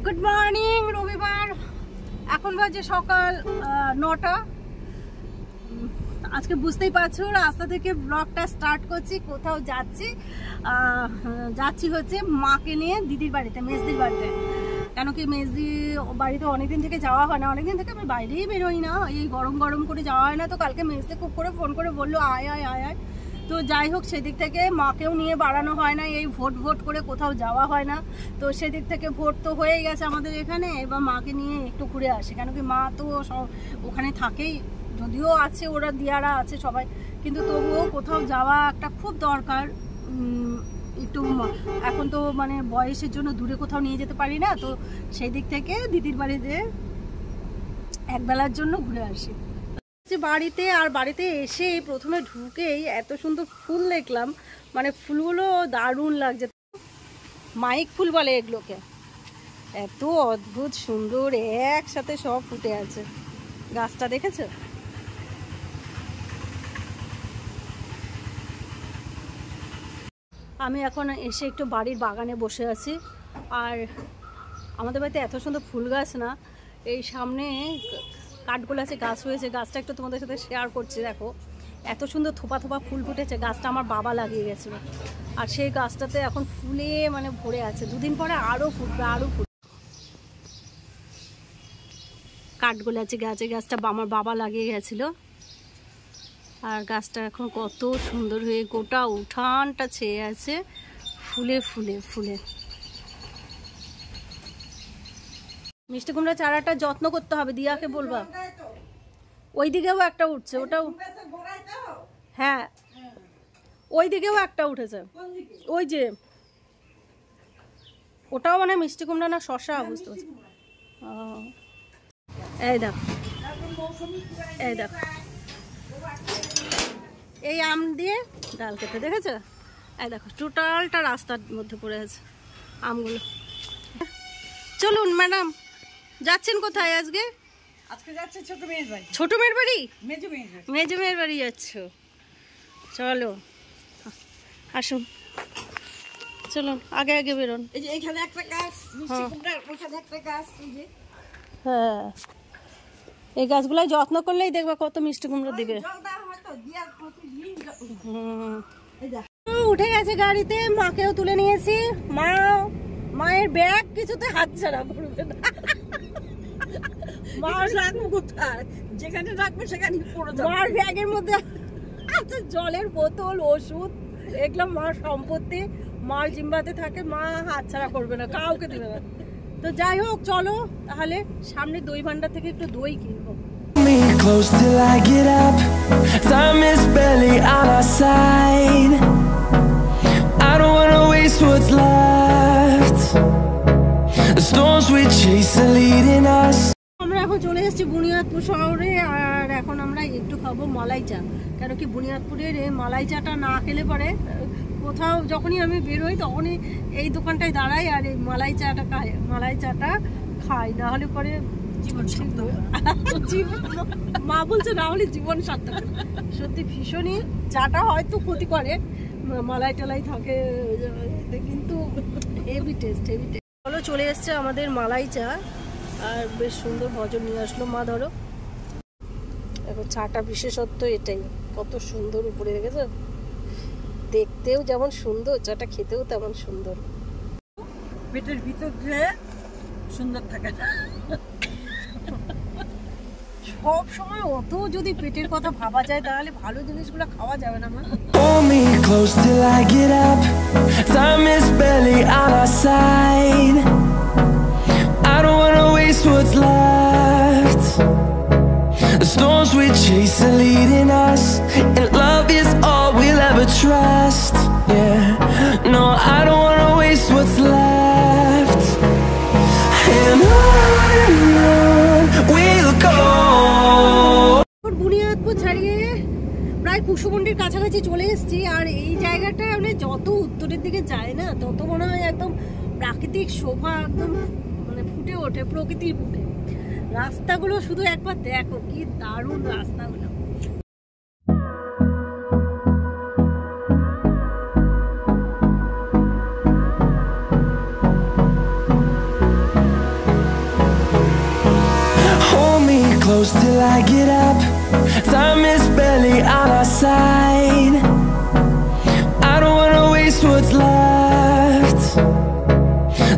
Good morning. রবিবার, এখন বাজে সকাল 9টা। আজকে বুঝতেই পারছো রাস্তা থেকে ব্লগটা স্টার্ট করছি। কোথাও যাচ্ছি হচ্ছে মাকে নিয়ে দিদির বাড়িতে, মেজদির বাড়িতে। কেন কি মেজদি বাড়িতে অনেকদিন থেকে যাওয়া হয় না, অনেকদিন থেকে আমি বাইরেই বেরোই না, এই গরম গরম করে যাওয়া হয় না। তো কালকে মেজদি খুব করে ফোন করে বললো আয় আয় আয় আয়। তো যাই হোক, সেদিক থেকে মাকেও নিয়ে বাড়ানো হয় না, এই ভোট করে কোথাও যাওয়া হয় না। তো সেদিক থেকে ভোট তো হয়ে গেছে আমাদের এখানে, এবার মাকে নিয়ে একটু ঘুরে আসি। কেন কি মা তো ওখানে থাকেই, যদিও আছে ওরা দিয়ারা আছে সবাই, কিন্তু তবুও কোথাও যাওয়া একটা খুব দরকার। একটু এখন তো মানে বয়সের জন্য দূরে কোথাও নিয়ে যেতে পারি না, তো সেই দিক থেকে দিদির বাড়িতে একবেলার জন্য ঘুরে আসি বাড়িতে। আর বাড়িতে এসে প্রথমে ঢুকেই এত সুন্দর ফুল দেখলাম, মানে ফুলগুলো দারুণ লাগছে। মাইক ফুল বলে এগুলোকে, এত অদ্ভুত সুন্দর একসাথে সব ফুটে আছে। গাছটা দেখেছো? আমি এখন এসে একটু বাড়ির বাগানে বসে আছি। আর আমাদের বাড়িতে এত সুন্দর ফুল গাছ না, এই সামনে কাঠগোলাচে গাছ হয়েছে, গাছটা একটু তোমাদের সাথে শেয়ার করছি। দেখো এত সুন্দর থোপা থোপা ফুল ফুটেছে। গাছটা আমার বাবা লাগিয়ে গেছিল, আর সেই গাছটাতে এখন ফুলে মানে ভরে আছে। দুদিন পরে আরও ফুটবে, আরও ফুটবে। কাঠগোলাচে গাছ, এই গাছটা আমার বাবা লাগিয়ে গেছিল, আর গাছটা এখন কত সুন্দর হয়ে গোটা উঠানটা ছেয়ে আছে ফুলে ফুলে ফুলে। মিষ্টি কুমড়া চারাটা যত্ন করতে হবে, দিয়াকে বলবা। ওই দিকেও একটা উঠছে, ওটাও হ্যাঁ, ওই দিকেও একটা উঠেছে, ওই যে ওটাও মানে মিষ্টি কুমড়া না শসা, বুঝতে পারছি। এই দেখ, এই দেখ, এই আম দিয়ে ডাল খেতে দেখেছো? এই দেখো টোটালটা রাস্তার মধ্যে পড়ে আছে আমগুলো। চলুন ম্যাডাম, যাচ্ছেন কোথায় আজকে? আজকে যাচ্ছে ছোট মেয়ের বাড়ি। ছোট মেয়ের বাড়ি? মেজো মেয়ের বাড়ি যাচ্ছ? চলো আসুন, চলুন আগে আগে বেরোন। এই যে এইখানে একটা গাছ, মিষ্টি কুমড়ার ওখানে একটা গাছ। এই যে হ্যাঁ, এই গাছগুলো যত্ন করলেই দেখবা কত মিষ্টি কুমড়ো দিবে। উঠে গেছে গাড়িতে, মাকেও তুলে নিয়েছি। মায়ের ব্যাগ কিছুতে হাত ছাড়া করবে না। মার রাখবো কোথায়? যেখানে রাখবো সেখানে পড়ে যাবে। মার ব্যাগের মধ্যে আছে জলের বোতল, ওষুধ, এগুলো মার সম্পত্তি, মার জিম্বাতে থাকে। মা হাত ছাড়া করবে না, কাউকে দিবে না। তো যাই হোক, চলো তাহলে সামনে দই ভান্ডার থেকে একটু দই কিনবো। Close till I get up, time is barely on our side. I don't wanna waste what's left. The storms we chase are leading us. আমরা এখন চলে এসেছি বুনিয়াদপুর শহরে, আর এখন আমরা একটু খাবো মালাই চা। কেন কি বুনিয়াদপুরের এই মালাই চাটা না খেলে পরে কোথাও যখনই আমি বেরোই তখনই এই দোকানটায় দাঁড়াই আর এই মালাই চাটা খাই, না হলে পরে জীবন সার্থক। মা বলছে না হলে জীবন সার্থক। সত্যি ভীষণই, চাটা হয়তো ক্ষতি করে, মালাই টালাই থাকে কিন্তু হেভি টেস্ট। চলো, চলে এসছে আমাদের মালাই চা, আর বেশ সুন্দর ভজন নিয়ে আসলো মা। ধরো দেখো চাটা বিশেষত্ব এটাই, কত সুন্দর উপরে দেখেছো? দেখতেও যেমন সুন্দর, চাটা খেতেও তেমন সুন্দর। পেটের ভিতর যে সুন্দর থাকে না, সব সময় অত যদি পেটের কথা ভাবা যায় তাহলে ভালো জিনিসগুলো খাওয়া যাবে না। মা Hold me close till I get up, time is barely on our side. I don't wanna waste what's left. The storms we chase are leading us, and love is all we'll ever trust. Yeah, no, I don't wanna waste what's left. And on we'll go. Buniadpur ছাড়িয়ে প্রায় কুসুমন্ডির কাছাকাছি চলে এসেছি। আর এই জায়গাটা মানে যত উত্তরের দিকে যায় না, তত মনে হয় একদম প্রাকৃতিক শোভা একদম মানে ফুটে ওঠে, প্রকৃতির বুকে। রাস্তাগুলো শুধু একবার দেখো, কি দারুণ রাস্তাগুলো। close till I get up. Time is barely on our side. I don't wanna waste what's left.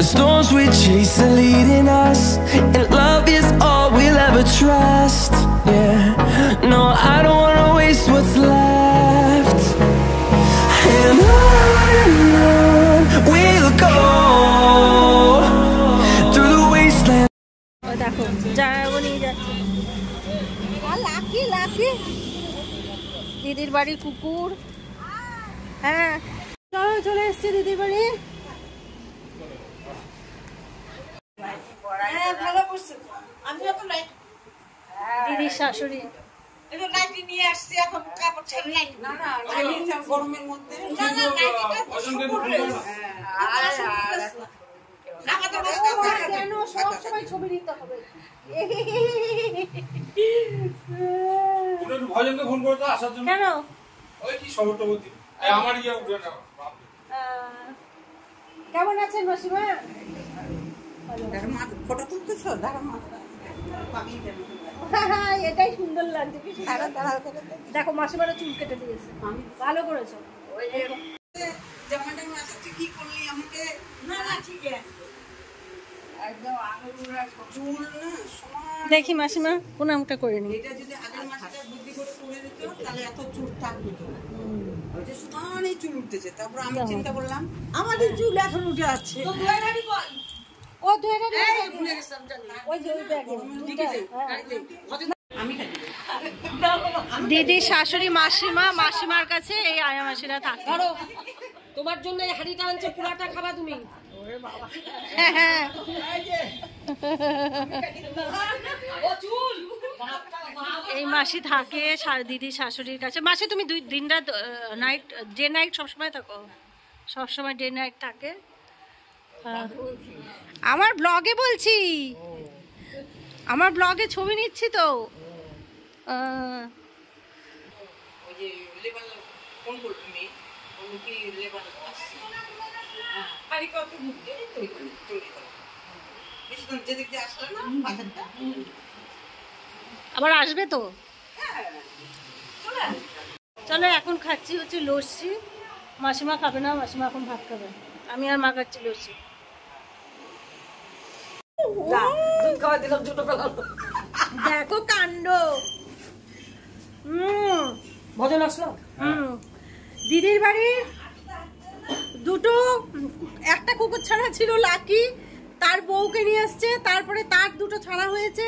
The storms we chase are leading us, and love is all we'll ever trust. Yeah, no, I don't wanna waste what's left. And on we'll go through the wasteland. দেখো জায়গা নিয়ে যাচ্ছে। Lucky lucky দিদির বাড়ির কুকুর। হ্যাঁ চলো চলে এসছি দিদির বাড়ি। দিদির শাশুড়ি নিয়ে আসছি এখন কাপড় ছেড়ে গরমের মধ্যে কেন সব সময় ছবি নিতে হবে? ভজনকে ফোন করতো আসার জন্য। কেন ওই কি সবরটবতী আমার ইয়ে উঠে না। কেমন আছেন মাসিমা? ফটো তুলতেছো? এটাই সুন্দর লাগছে। দেখো মাসিমারা চুল কেটে দিয়েছে, ভালো করেছো। কি করলি আমাকে? না ঠিক আছে একদম আঙুলগুলো চুল না সমান। দেখি মাসিমা কোন আমটা করে নি। এটা যদি আগের মাসটা বুদ্ধি করে করে দিত তাহলে এত চুল থাকতো না। ওই যে সমানই চুল উঠতেছে। তারপর আমি চিন্তা করলাম আমাদের চুল এখন উঠে আছে। তো দুয়ারারি বল ও দুয়ারারি ভুলে গেছিলাম জানি। ওই যে ওই ব্যাগে আমি খাই দিদি শাশুড়ি মাসিমা, মাসিমার কাছে এই আয়া মাসিরা থাকে। ধরো তোমার জন্য এই হাঁড়িটা আনছে, পুরাটা খাবা তুমি। হ্যাঁ হ্যাঁ এই মাসি থাকে দিদি শাশুড়ির কাছে। মাসি তুমি দিন রাত নাইট ডে নাইট সবসময় থাকো? সবসময় ডে নাইট থাকে। আমার ব্লগে বলছি, আমার ব্লগে ছবি নিচ্ছি তো। ওই যে লেবার ফোন করতে নেই কি লেবার বাড়ি কত বুঝতে তুই চলে গেল বেশিক্ষণ যেদিক দিয়ে আসলে না বাজারটা আবার আসবে তো। চলো এখন খাচ্ছি হচ্ছে লস্যি। মাসিমা খাবে না, মাসিমা এখন ভাত খাবে। আমি আর মা খাচ্ছি লস্যি। দেখো কাণ্ড। ভজন আসলো। দিদির বাড়ির দুটো, একটা কুকুর ছানা ছিল লাকি, তার বউকে নিয়ে আসছে, তারপরে তার দুটো ছানা হয়েছে।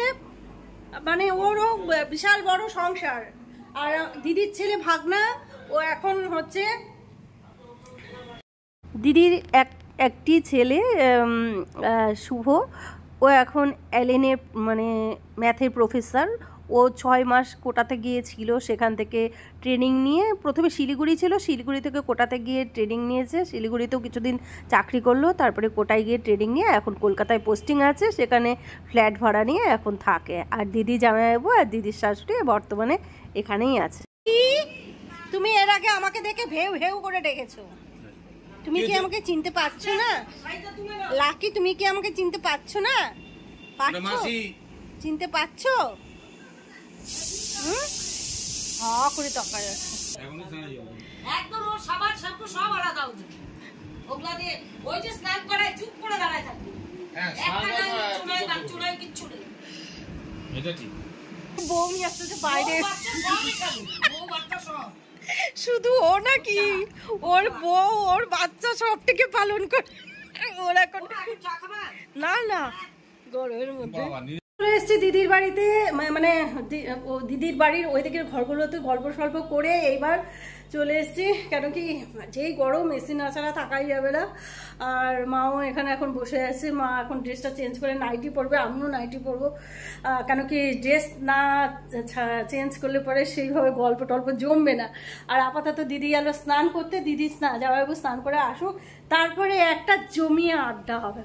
মানে ওরও বিশাল বড় সংসার। আর দিদির ছেলে ভাগনা, ও এখন হচ্ছে দিদির একটি ছেলে শুভ, ও এখন এলএনএ মানে ম্যাথের প্রফেসর। ও 6 মাস কোটাতে গিয়েছিল, সেখান থেকে ট্রেনিং নিয়ে প্রথমে শিলিগুড়ি ছিল, শিলিগুড়ি থেকে কোটাতে গিয়ে ট্রেনিং নিয়েছে, শিলিগুড়িতেও কিছুদিন চাকরি করলো, তারপরে কোটায় গিয়ে ট্রেনিং নিয়ে এখন কলকাতায় পোস্টিং আছে, সেখানে ফ্ল্যাট ভাড়া নিয়ে এখন থাকে। আর দিদি জামাইবাবু আর দিদির শাশুড়ি বর্তমানে এখানেই আছে। তুমি এর আগে আমাকে দেখে ভেউ ভেউ করে ডেকেছো, তুমি কি আমাকে চিনতে পারছো না? লাকি তুমি কি আমাকে চিনতে পারছো না? পারছো? চিনতে পারছো? করে তাকায় যাচ্ছে একদম ওর সাবান শ্যাম্পু সব আলাদা হবে। ওগুলা দিয়ে ওই যে স্নান করায় চুপ করে দাঁড়ায় থাকবে। হ্যাঁ স্নান চুনায় কিচ্ছু নেই। এটা ঠিক। বউ নিয়ে আসতেছে বাইরে, বউ বাচ্চা সব। শুধু ও নাকি, ওর বউ ওর বাচ্চা সবটাকে পালন করে। ওর এখন না না গরমের মধ্যে চলে এসছি দিদির বাড়িতে। মানে দিদির বাড়ির ওই দিকের ঘরগুলোতে গল্প সল্প করে এইবার চলে এসছি। কেন কি যেই গরম, এসি না ছাড়া থাকাই যাবে না। আর মাও এখানে এখন বসে আছে, মা এখন ড্রেসটা চেঞ্জ করে নাইটি পরবে, আমিও নাইটি পরবো। কেন কি ড্রেস না চেঞ্জ করলে পরে সেইভাবে গল্প টল্প জমবে না। আর আপাতত দিদি গেল স্নান করতে, দিদি জামাইবাবু স্নান করে আসুক, তারপরে একটা জমিয়ে আড্ডা হবে।